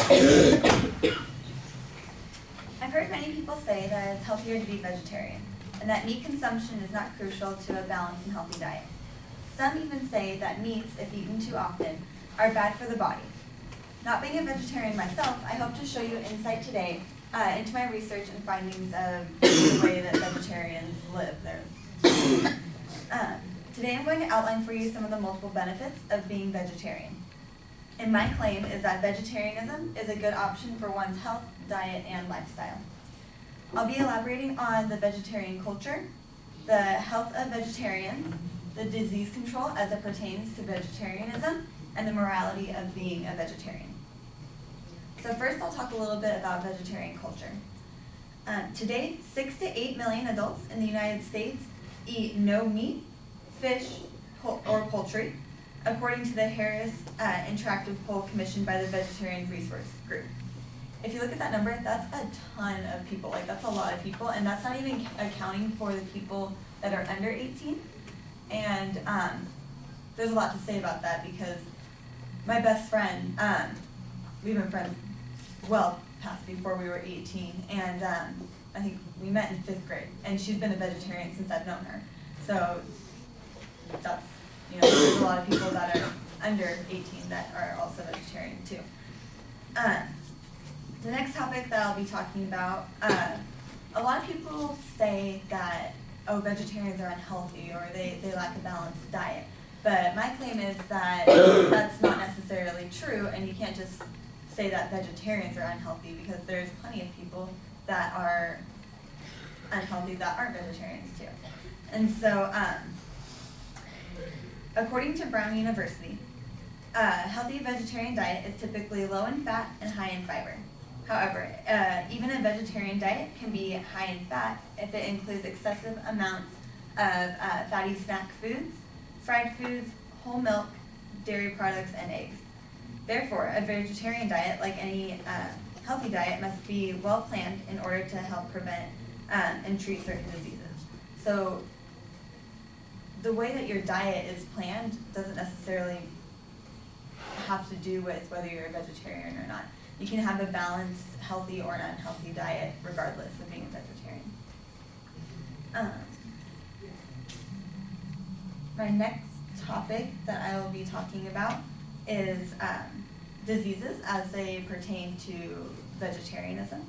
I've heard many people say that it's healthier to be vegetarian, and that meat consumption is not crucial to a balanced and healthy diet. Some even say that meats, if eaten too often, are bad for the body. Not being a vegetarian myself, I hope to show you insight today into my research and findings of the way that vegetarians live. Today I'm going to outline for you some of the multiple benefits of being vegetarian. And my claim is that vegetarianism is a good option for one's health, diet, and lifestyle. I'll be elaborating on the vegetarian culture, the health of vegetarians, the disease control as it pertains to vegetarianism, and the morality of being a vegetarian. So first I'll talk a little bit about vegetarian culture. Today, 6 to 8 million adults in the United States eat no meat, fish, or poultry, according to the Harris Interactive Poll commissioned by the Vegetarian Resource Group. If you look at that number, that's a ton of people. Like, that's a lot of people, and that's not even accounting for the people that are under 18. And there's a lot to say about that because my best friend, we've been friends well past before we were 18, and I think we met in 5th grade, and she's been a vegetarian since I've known her. So that's, there's a lot of people that are under 18 that are also vegetarian too. The next topic that I'll be talking about, a lot of people say that, oh, vegetarians are unhealthy or they lack a balanced diet. But my claim is that that's not necessarily true, and you can't just say that vegetarians are unhealthy because there's plenty of people that are unhealthy that aren't vegetarians too. And so, according to Brown University, a healthy vegetarian diet is typically low in fat and high in fiber. However, even a vegetarian diet can be high in fat if it includes excessive amounts of fatty snack foods, fried foods, whole milk, dairy products, and eggs. Therefore, a vegetarian diet, like any healthy diet, must be well planned in order to help prevent and treat certain diseases. So the way that your diet is planned doesn't necessarily have to do with whether you're a vegetarian or not. You can have a balanced, healthy or an unhealthy diet regardless of being a vegetarian. My next topic that I will be talking about is diseases as they pertain to vegetarianism.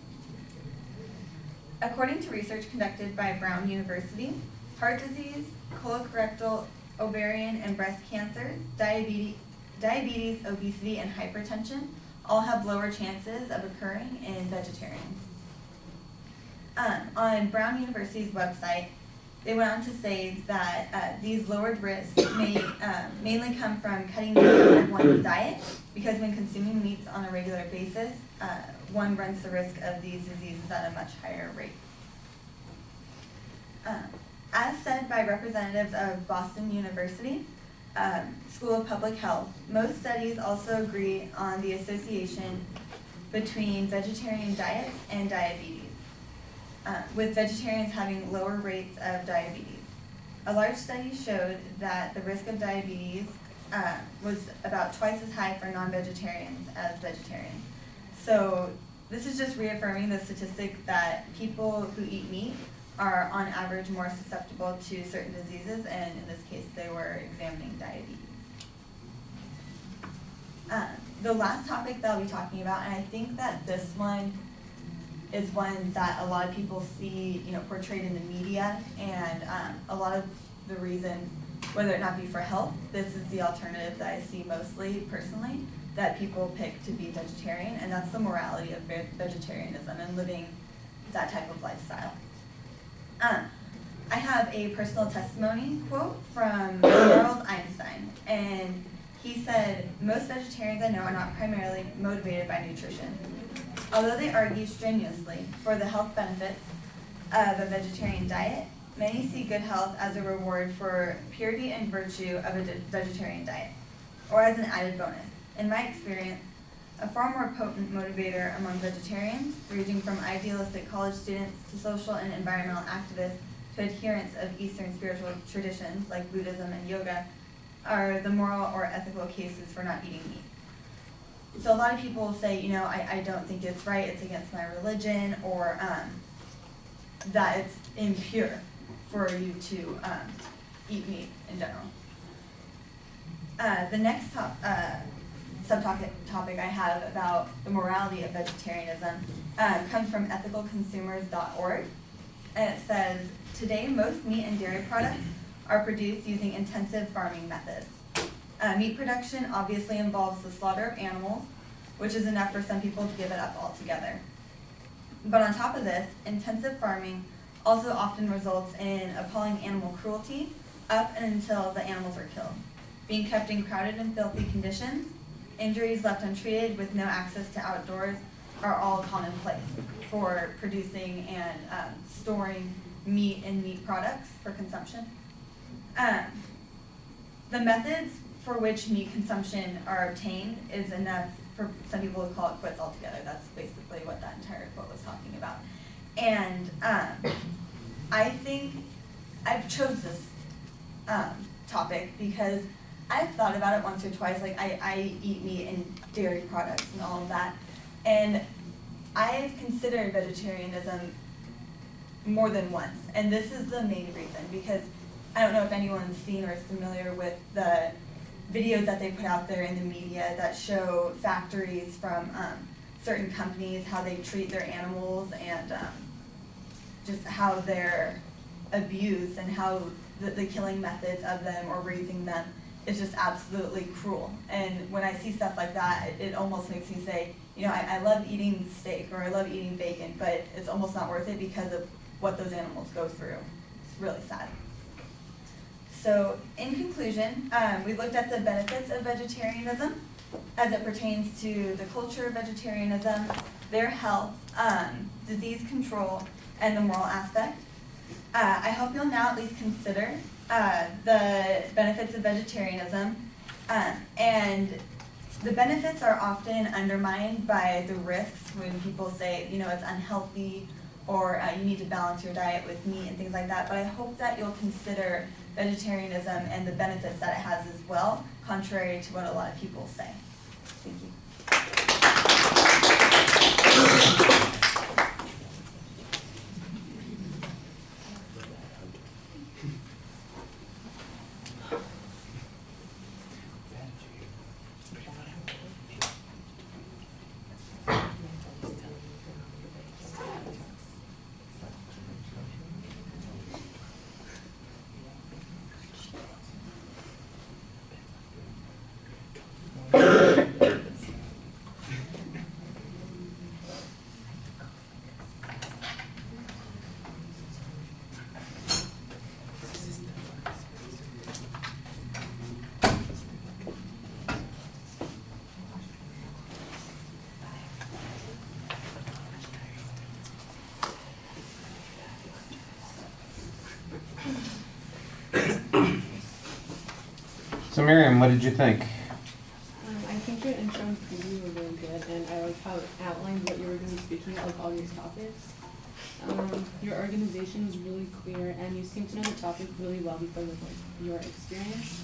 According to research conducted by Brown University, heart disease, colorectal, ovarian, and breast cancer, diabetes, obesity, and hypertension all have lower chances of occurring in vegetarians. On Brown University's website, they went on to say that these lowered risks may mainly come from cutting down on one's diet, because when consuming meats on a regular basis, one runs the risk of these diseases at a much higher rate. As said by representatives of Boston University School of Public Health, most studies also agree on the association between vegetarian diets and diabetes, with vegetarians having lower rates of diabetes. A large study showed that the risk of diabetes was about twice as high for non-vegetarians as vegetarians. So this is just reaffirming the statistic that people who eat meat are on average more susceptible to certain diseases, and in this case they were examining diabetes. The last topic that I'll be talking about, and I think that this one is one that a lot of people see, portrayed in the media, and a lot of the reason, whether it not be for health, this is the alternative that I see mostly personally that people pick to be vegetarian, and that's the morality of vegetarianism and living that type of lifestyle. I have a personal testimony quote from Charles Einstein, and he said, "Most vegetarians I know are not primarily motivated by nutrition. Although they argue strenuously for the health benefits of a vegetarian diet, many see good health as a reward for purity and virtue of a vegetarian diet, or as an added bonus. In my experience, a far more potent motivator among vegetarians, ranging from idealistic college students to social and environmental activists to adherents of Eastern spiritual traditions like Buddhism and yoga, are the moral or ethical cases for not eating meat." So a lot of people say, I don't think it's right, it's against my religion, or that it's impure for you to eat meat in general. The next subtopic I have about the morality of vegetarianism comes from ethicalconsumers.org, and it says, today most meat and dairy products are produced using intensive farming methods. Meat production obviously involves the slaughter of animals, which is enough for some people to give it up altogether. But on top of this, intensive farming also often results in appalling animal cruelty up until the animals are killed, being kept in crowded and filthy conditions. Injuries left untreated with no access to outdoors are all commonplace for producing and storing meat and meat products for consumption. The methods for which meat consumption are obtained is enough for some people to call it quits altogether. That's basically what that entire quote was talking about. And I think I've chose this topic because I've thought about it once or twice. Like I eat meat and dairy products and all of that, and I've considered vegetarianism more than once, and this is the main reason, because I don't know if anyone's seen or is familiar with the videos that they put out there in the media that show factories from certain companies, how they treat their animals, and just how they're abused, and how the killing methods of them or raising them is just absolutely cruel. And when I see stuff like that, it almost makes me say, I love eating steak or I love eating bacon, but it's almost not worth it because of what those animals go through. It's really sad. So in conclusion, we looked at the benefits of vegetarianism as it pertains to the culture of vegetarianism, their health, disease control, and the moral aspect. I hope you'll now at least consider the benefits of vegetarianism, and the benefits are often undermined by the risks when people say, it's unhealthy, or you need to balance your diet with meat and things like that. But I hope that you'll consider vegetarianism and the benefits that it has as well, contrary to what a lot of people say. Thank you. So Miriam, what did you think? I think your intro and preview were really good, and I like how it outlined what you were going to be speaking about, like all these topics. Your organization is really clear, and you seem to know the topic really well because of your experience.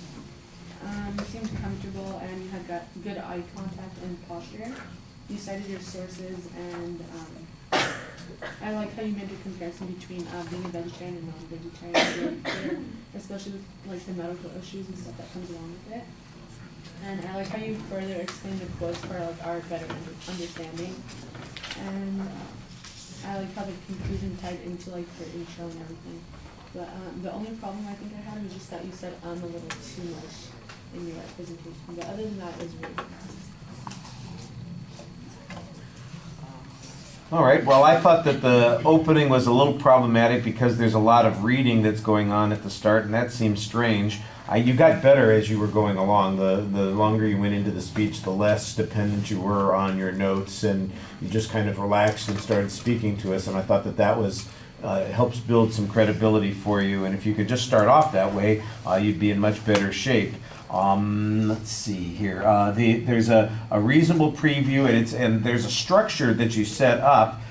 You seemed comfortable, and you had got good eye contact and posture. You cited your sources, and I like how you made the comparison between being a vegetarian and non-vegetarian. It's really clear, especially with the medical issues and stuff that comes along with it. And I like how you further explained the quotes for our better understanding. And I like how the conclusion tied into your intro and everything. But the only problem I think I had was just that you said a little too much in your presentation. But other than that, it was really good. All right, well, I thought that the opening was a little problematic because there's a lot of reading that's going on at the start, and that seems strange. You got better as you were going along. The longer you went into the speech, the less dependent you were on your notes, and you just kind of relaxed and started speaking to us, and I thought that was helps build some credibility for you, and if you could just start off that way, you'd be in much better shape. Let's see here. There's a reasonable preview, and there's a structure that you set up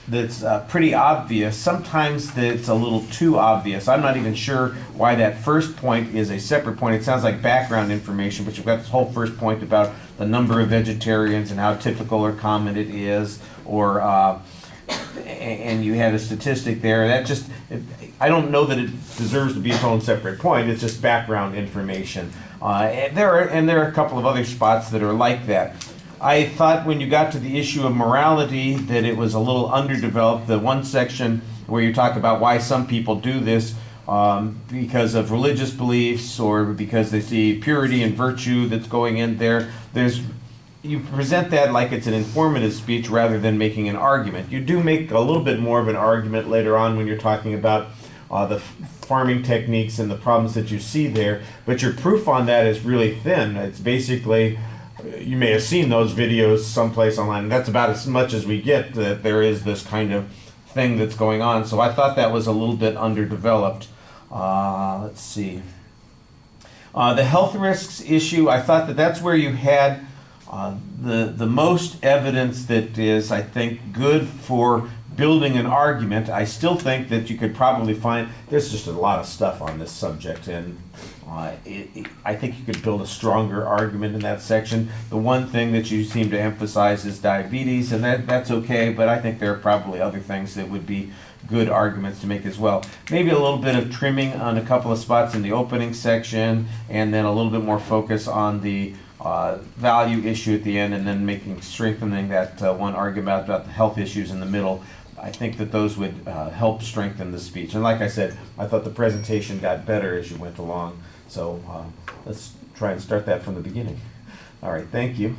that's pretty obvious. Sometimes it's a little too obvious. I'm not even sure why that first point is a separate point. It sounds like background information, but you've got this whole first point about the number of vegetarians and how typical or common it is, or and you had a statistic there. That just, I don't know that it deserves to be its own separate point. It's just background information. And there are a couple of other spots that are like that. I thought when you got to the issue of morality that it was a little underdeveloped. The one section where you talk about why some people do this because of religious beliefs or because they see purity and virtue that's going in there. You present that like it's an informative speech rather than making an argument. You do make a little bit more of an argument later on when you're talking about the farming techniques and the problems that you see there, but your proof on that is really thin. It's basically, you may have seen those videos someplace online, and that's about as much as we get that there is this kind of thing that's going on. So I thought that was a little bit underdeveloped. Let's see. The health risks issue, I thought that that's where you had the most evidence that is, I think, good for building an argument. I still think that you could probably find, there's just a lot of stuff on this subject, and I think you could build a stronger argument in that section. The one thing that you seem to emphasize is diabetes, and that's okay, but I think there are probably other things that would be good arguments to make as well. Maybe a little bit of trimming on a couple of spots in the opening section, and then a little bit more focus on the value issue at the end, and then strengthening that one argument about the health issues in the middle. I think that those would help strengthen the speech. And like I said, I thought the presentation got better as you went along. So let's try and start that from the beginning. All right, thank you.